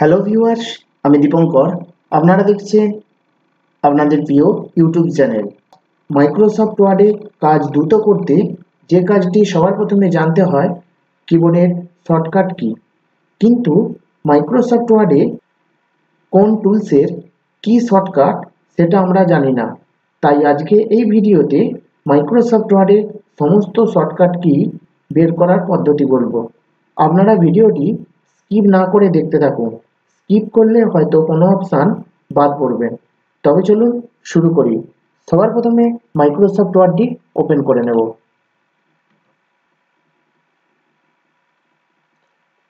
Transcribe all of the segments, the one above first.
Hello viewers, আমি দীপঙ্কর। আপনারা দেখছেন আপনাদের প্রিয় ইউটিউব চ্যানেল। মাইক্রোসফট ওয়ার্ডে কাজ দ্রুত করতে যে কাজটি সবার প্রথমে জানতে হয় কিবোর্ডের শর্টকাট কি। কিন্তু মাইক্রোসফট ওয়ার্ডে কোন টুলসের কি শর্টকাট সেটা আমরা জানি না। তাই আজকে এই ভিডিওতে মাইক্রোসফট ওয়ার্ডের সমস্ত শর্টকাট কি বের করার পদ্ধতি বলবো। আপনারা ভিডিওটি স্কিপ না করে দেখতে থাকুন। স্কিপ করলে হয়তো কোনো অপশান বাদ পড়বে। তবে চলুন শুরু করি। সবার প্রথমে মাইক্রোসফট ওয়ার্ডটি ওপেন করে নেব।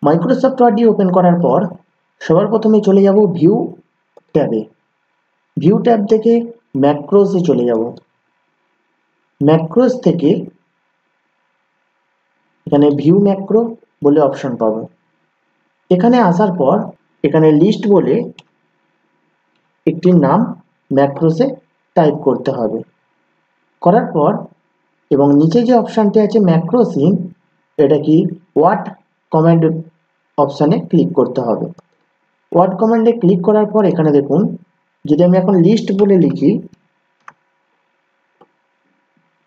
মাইক্রোসফট ওয়ার্ডটি ওপেন করার পর সবার প্রথমে চলে যাব ভিউ ট্যাবে। ভিউ ট্যাব থেকে ম্যাক্রোসে চলে যাব। ম্যাক্রোস থেকে এখানে ভিউ ম্যাক্রো বলে অপশন পাবো। এখানে আসার পর এখানে লিস্ট বলে একটি নাম ম্যাক্রোসে টাইপ করতে হবে। করার পর এবং নিচে যে অপশানটি আছে ম্যাক্রোস ইন, এটা কি ওয়ার্ড কমান্ড অপশানে ক্লিক করতে হবে। ওয়ার্ড কমান্ডে ক্লিক করার পর এখানে দেখুন, যদি আমি এখন লিস্ট বলে লিখি,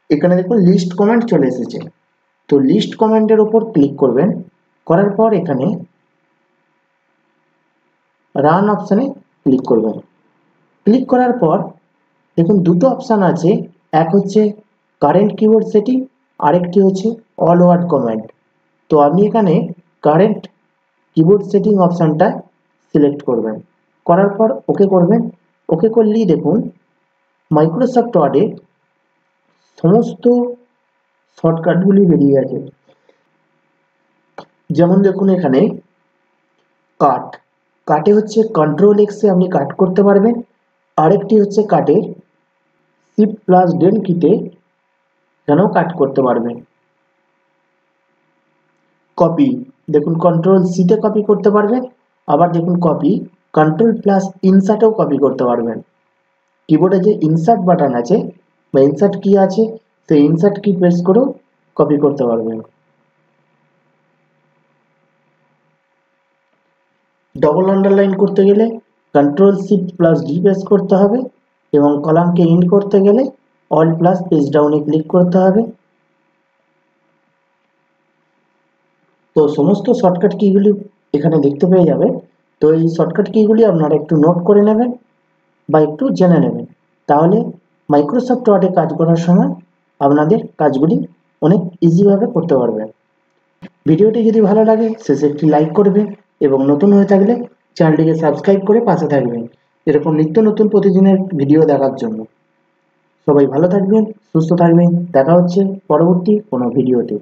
এখানে দেখুন লিস্ট কমান্ড চলে এসেছে। তো লিস্ট কমান্ডের উপর ক্লিক করবেন। করার পর এখানে রান অপশানে ক্লিক করবেন। ক্লিক করার পর দেখুন দুটো অপশান আছে, এক হচ্ছে কারেন্ট কিবোর্ড সেটিং, আরেকটি হচ্ছে অল ওয়ার্ড কমান্ড। তো আপনি এখানে কারেন্ট কিবোর্ড সেটিং অপশানটা সিলেক্ট করবেন। করার পর ওকে করবেন। ওকে করলেই দেখুন মাইক্রোসফট ওয়ার্ডে সমস্ত শর্টকাটগুলি বেরিয়ে আছে। যেমন দেখুন এখানে কাটে হচ্ছে কন্ট্রোল এক্সে আপনি কাট করতে পারবেন। আরেকটি হচ্ছে কাটের শিফট প্লাস ডেল কিতে যেনও কাট করতে পারবেন। কপি দেখুন কন্ট্রোল সিতে কপি করতে পারবেন। আবার দেখুন কপি কন্ট্রোল প্লাস ইনসার্টেও কপি করতে পারবেন। কিবোর্ডে যে ইনসার্ট বাটন আছে বা ইনসার্ট কি আছে, সেই ইনসার্ট কি প্রেস করেও কপি করতে পারবেন। ডবল আন্ডারলাইন করতে গেলে control shift plus D press করতে হবে এবং কলামকে ইন্ড করতে গেলে অল প্লাস পেজ ডাউনে ক্লিক করতে হবে। তো সমস্ত শর্টকাট কিগুলি এখানে দেখতে পেয়ে যাবে। তো এই শর্টকাট কিগুলি আপনারা একটু নোট করে নেবেন বা একটু জেনে নেবেন, তাহলে মাইক্রোসফট ওয়ার্ডে কাজ করার সময় আপনাদের কাজগুলি অনেক ইজিভাবে করতে পারবেন। ভিডিওটি যদি ভালো লাগে শেষে একটি লাইক করবেন এবং নতুন হয়ে থাকলে চ্যানেলটিকে সাবস্ক্রাইব করে পাশে থাকবেন এরকম নিত্য নতুন প্রতিদিনের ভিডিও দেখার জন্য। সবাই ভালো থাকবেন, সুস্থ থাকবেন। দেখা হচ্ছে পরবর্তী কোনো ভিডিওতে।